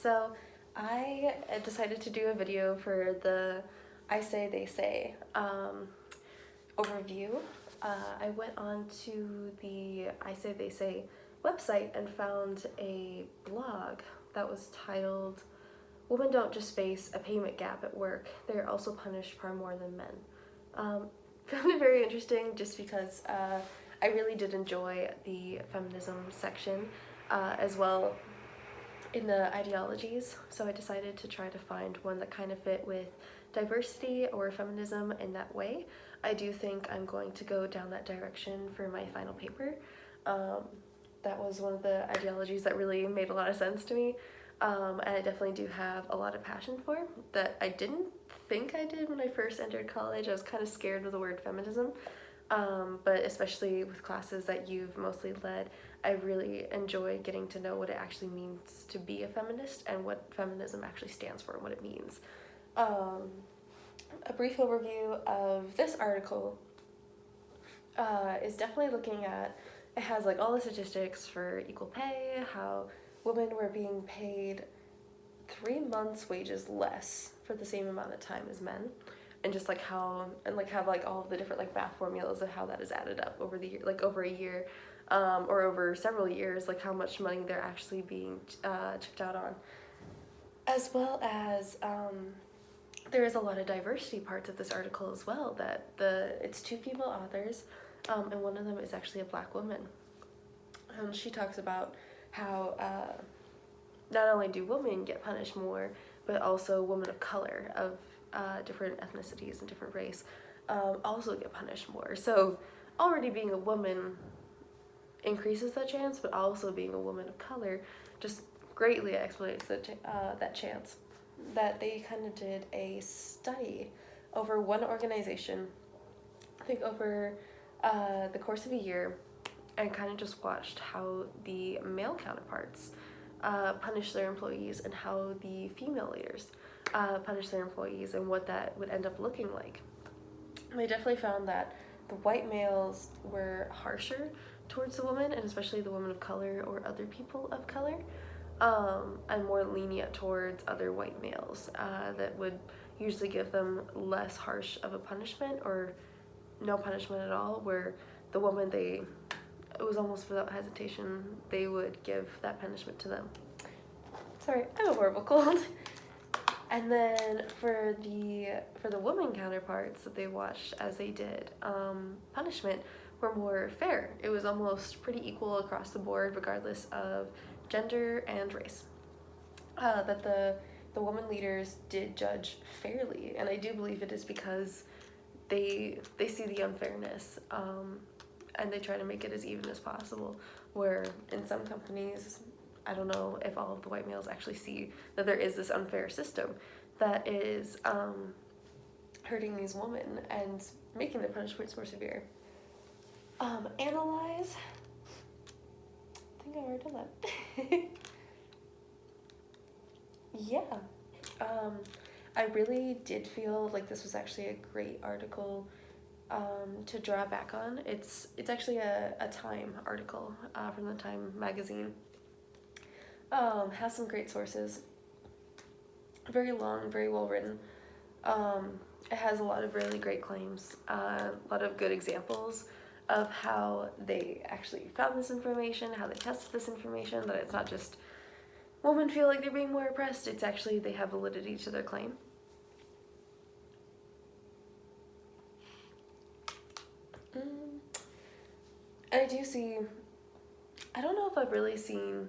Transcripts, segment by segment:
So I decided to do a video for the I Say They Say overview. I went on to the I Say They Say website and found a blog that was titled "Women Don't Just Face a Payment Gap at Work, They're Also Punished Far More Than Men." Found it very interesting just because I really did enjoy the feminism section as well in the ideologies, so I decided to try to find one that kind of fit with diversity or feminism in that way. I do think I'm going to go down that direction for my final paper. That was one of the ideologies that really made a lot of sense to me, and I definitely do have a lot of passion for that I didn't think I did when I first entered college. I was kind of scared of the word feminism, but especially with classes that you've mostly led, I really enjoy getting to know what it actually means to be a feminist and what feminism actually stands for and what it means. A brief overview of this article is definitely looking at, it has like all the statistics for equal pay, how women were being paid 3 months wages less for the same amount of time as men, and just like how, and like have like all of the different like math formulas of how that is added up over the year, like over a year, or over several years, like how much money they're actually being chipped out on, as well as there is a lot of diversity parts of this article as well. That it's 2 female authors, and one of them is actually a Black woman. She talks about how not only do women get punished more, but also women of color of different ethnicities and different race also get punished more. So already being a woman increases that chance, but also being a woman of color just greatly exploits that chance. That they kind of did a study over one organization, I think over the course of a year, and kind of just watched how the male counterparts punish their employees and how the female leaders punish their employees and what that would end up looking like. And they definitely found that the white males were harsher towards the women, and especially the women of color or other people of color, and more lenient towards other white males that would usually give them less harsh of a punishment or no punishment at all, where the woman, it was almost without hesitation, they would give that punishment to them. Sorry, I have a horrible cold. And then for the women counterparts that they watched as they did punishment were more fair. It was almost pretty equal across the board, regardless of gender and race. That the women leaders did judge fairly, and I do believe it is because they see the unfairness, and they try to make it as even as possible, where in some companies, I don't know if all of the white males actually see that there is this unfair system that is hurting these women and making their punishments more severe. Analyze. I think I already done that. Yeah. I really did feel like this was actually a great article to draw back on. It's actually a Time article from the Time magazine. Has some great sources. Very long, very well written. It has a lot of really great claims, a lot of good examples of how they actually found this information, how they tested this information, that it's not just women feel like they're being more oppressed, it's actually they have validity to their claim. And I do see, I don't know if I've really seen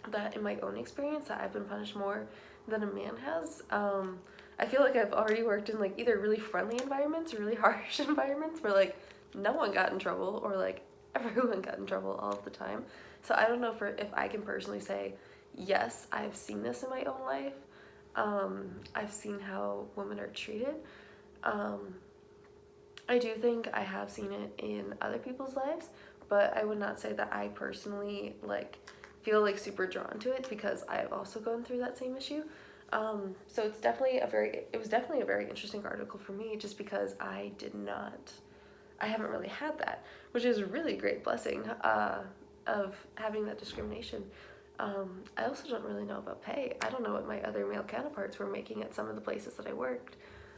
that in my own experience, that I've been punished more than a man has. I feel like I've already worked in like either really friendly environments or really harsh environments where like no one got in trouble or like everyone got in trouble all of the time. So I don't know if I can personally say, yes, I've seen this in my own life. I've seen how women are treated. I do think I have seen it in other people's lives, but I would not say that I personally like feel like super drawn to it because I have also gone through that same issue. So it was definitely a very interesting article for me, just because I haven't really had that, which is a really great blessing of having that discrimination. I also don't really know about pay. I don't know what my other male counterparts were making at some of the places that I worked.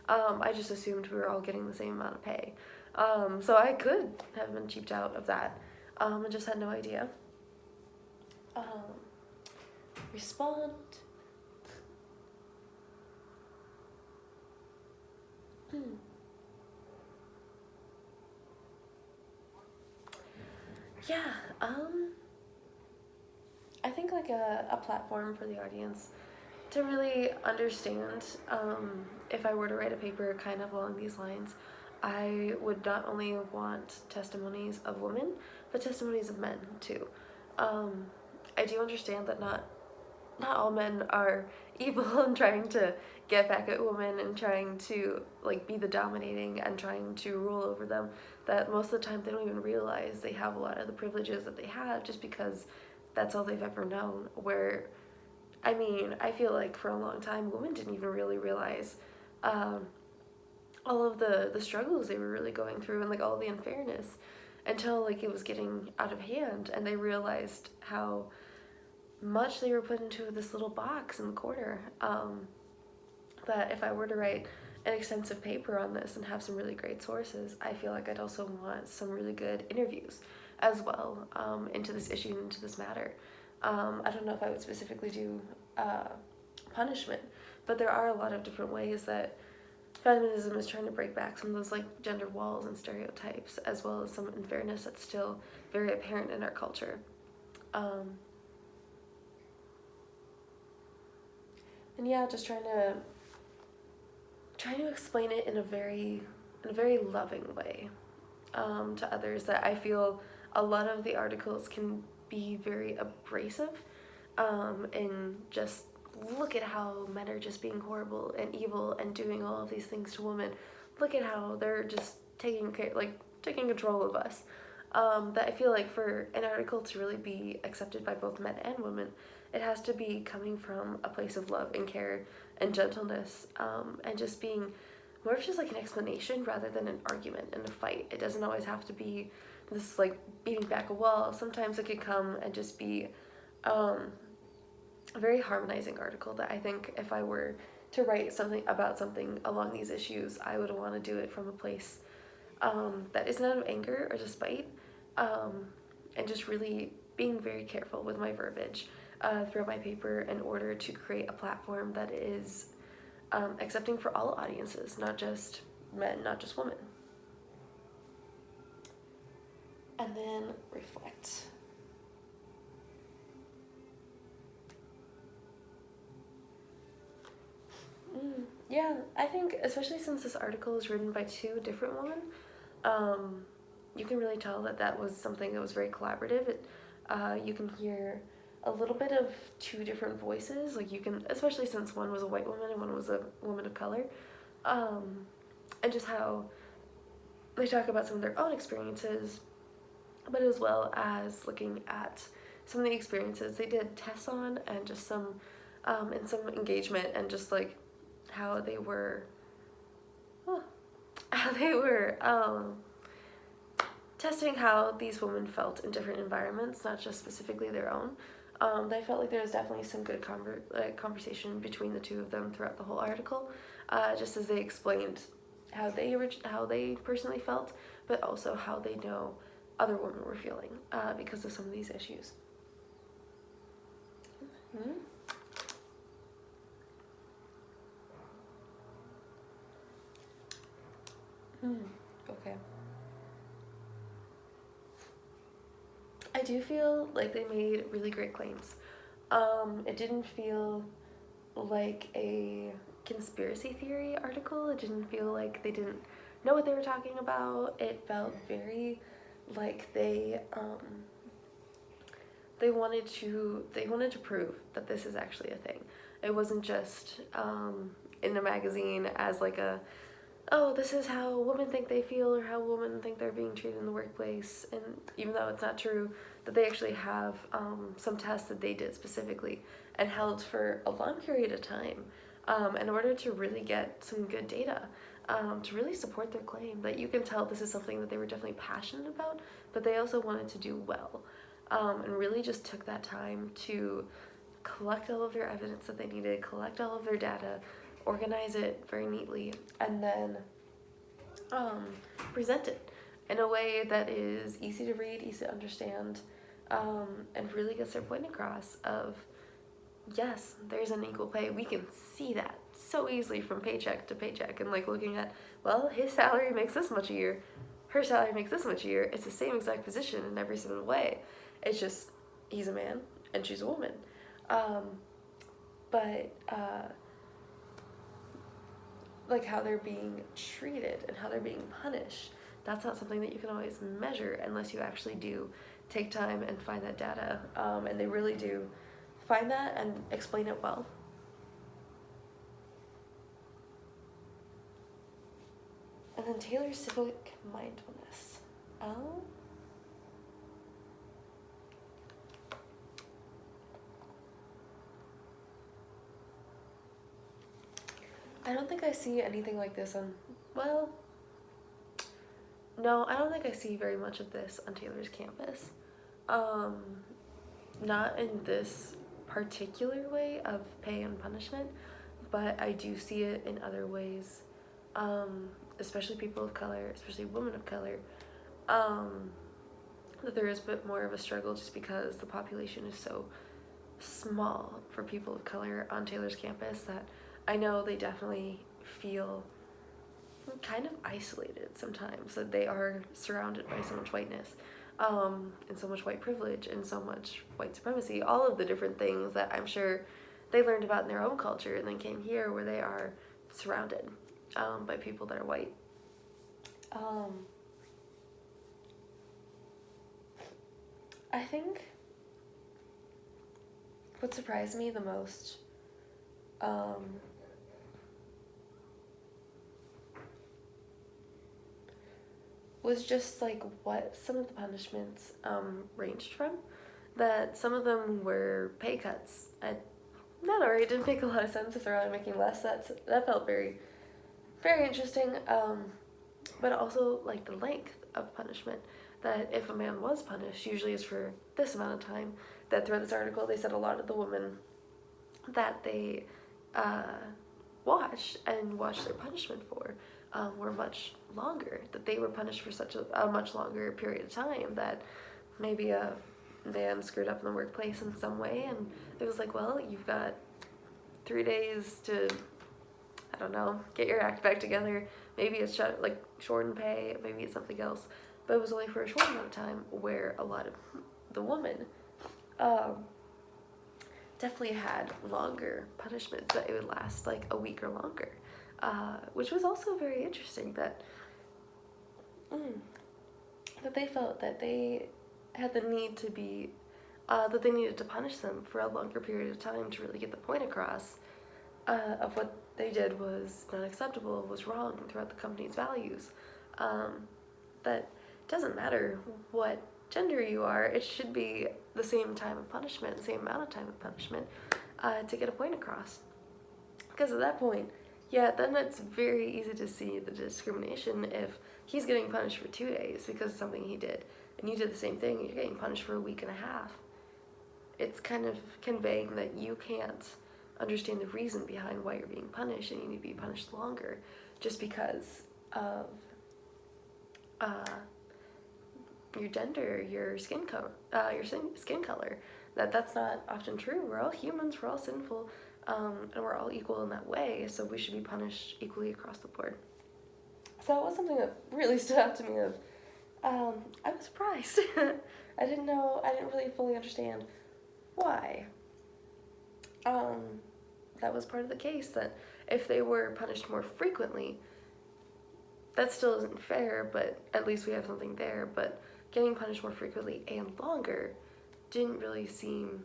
I just assumed we were all getting the same amount of pay. So I could have been cheaped out of that, and just had no idea. Respond. Yeah, I think like a platform for the audience to really understand, if I were to write a paper kind of along these lines, I would not only want testimonies of women, but testimonies of men too. I do understand that not all men are evil and trying to get back at women and trying to like be the dominating and trying to rule over them, that most of the time they don't even realize they have a lot of the privileges that they have just because that's all they've ever known. Where I mean, I feel like for a long time women didn't even really realize all of the struggles they were really going through and like all the unfairness until like it was getting out of hand and they realized how much they were put into this little box in the corner. That if I were to write an extensive paper on this and have some really great sources, I feel like I'd also want some really good interviews as well, into this issue and into this matter. I don't know if I would specifically do punishment, but there are a lot of different ways that feminism is trying to break back some of those like gender walls and stereotypes, as well as some unfairness that's still very apparent in our culture. And yeah, just trying to explain it in a very loving way, to others, that I feel a lot of the articles can be very abrasive, and just look at how men are just being horrible and evil and doing all of these things to women. Look at how they're just taking control of us. That I feel like for an article to really be accepted by both men and women, it has to be coming from a place of love and care and gentleness, and just being more of just like an explanation rather than an argument and a fight. It doesn't always have to be this like beating back a wall. Sometimes it can come and just be a very harmonizing article that I think if I were to write something about something along these issues, I would want to do it from a place that isn't out of anger or despite, and just really being very careful with my verbiage throughout my paper in order to create a platform that is accepting for all audiences, not just men, not just women. And then reflect. Yeah, I think especially since this article is written by two different women, you can really tell that that was something that was very collaborative. You can hear a little bit of two different voices, like you can, especially since one was a white woman and one was a woman of color, and just how they talk about some of their own experiences, but as well as looking at some of the experiences they did tests on, and just some and some engagement, and just like how they were testing how these women felt in different environments, not just specifically their own. I felt like there was definitely some good conversation between the two of them throughout the whole article, just as they explained how they personally felt, but also how they know other women were feeling because of some of these issues. Okay. I do feel like they made really great claims. It didn't feel like a conspiracy theory article. It didn't feel like they didn't know what they were talking about. It felt very like they wanted to prove that this is actually a thing. It wasn't just in a magazine as like a, oh, this is how women think they feel or how women think they're being treated in the workplace. And even though it's not true, that they actually have some tests that they did specifically and held for a long period of time in order to really get some good data, to really support their claim. That you can tell this is something that they were definitely passionate about, but they also wanted to do well. and really just took that time to collect all of their evidence that they needed, collect all of their data, organize it very neatly, and then present it in a way that is easy to read, easy to understand, and really gets their point across of, yes, there's an equal pay. We can see that so easily from paycheck to paycheck, and like looking at, well, his salary makes this much a year, her salary makes this much a year. It's the same exact position in every single way. It's just he's a man and she's a woman. But like how they're being treated and how they're being punished, that's not something that you can always measure unless you actually do take time and find that data. And they really do find that and explain it well. And then Taylor's civic mindfulness. I don't think I see anything like this on, well, no, I don't think I see very much of this on Taylor's campus. Not in this particular way of pay and punishment, but I do see it in other ways, especially people of color, especially women of color, that there is a bit more of a struggle just because the population is so small for people of color on Taylor's campus that I know they definitely feel kind of isolated sometimes, that they are surrounded by so much whiteness, and so much white privilege and so much white supremacy, all of the different things that I'm sure they learned about in their own culture and then came here where they are surrounded by people that are white. I think what surprised me the most was just like what some of the punishments ranged from. That some of them were pay cuts. That already didn't make a lot of sense if they're only making less. That felt very, very interesting. But also like the length of punishment. That if a man was punished, usually is for this amount of time. That throughout this article they said a lot of the women that they watched their punishment for were much longer, that they were punished for such a much longer period of time, that maybe a man screwed up in the workplace in some way and it was like, well, you've got 3 days to, I don't know, get your act back together. Maybe it's short in pay, maybe it's something else, but it was only for a short amount of time, where a lot of the women definitely had longer punishments, that it would last like a week or longer, which was also very interesting, that they felt that they had the need to be, that they needed to punish them for a longer period of time to really get the point across of what they did was not acceptable, was wrong throughout the company's values. That it doesn't matter what gender you are, it should be the same time of punishment, the same amount of time of punishment to get a point across. Because at that point, yeah, then it's very easy to see the discrimination if he's getting punished for 2 days because of something he did, and you did the same thing, you're getting punished for a week and a half. It's kind of conveying that you can't understand the reason behind why you're being punished, and you need to be punished longer just because of your gender, your skin color, That's not often true. We're all humans, we're all sinful, and we're all equal in that way, so we should be punished equally across the board. So it was something that really stood out to me of, I was surprised. I didn't really fully understand why. That was part of the case, that if they were punished more frequently, that still isn't fair, but at least we have something there, but getting punished more frequently and longer didn't really seem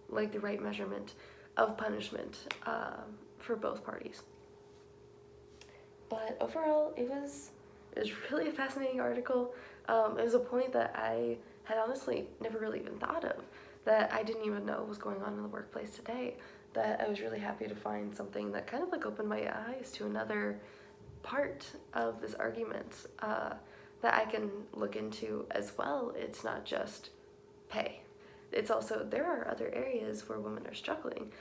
like the right measurement of punishment for both parties. But overall, it was really a fascinating article. It was a point that I had honestly never really even thought of, that I didn't even know was going on in the workplace today, that I was really happy to find something that kind of like opened my eyes to another part of this argument, that I can look into as well. It's not just pay. It's also, there are other areas where women are struggling.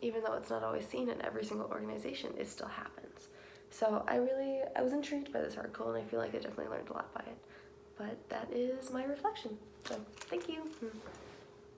Even though it's not always seen in every single organization, it still happens. So I was intrigued by this article, and I feel like I definitely learned a lot by it. But that is my reflection. So thank you.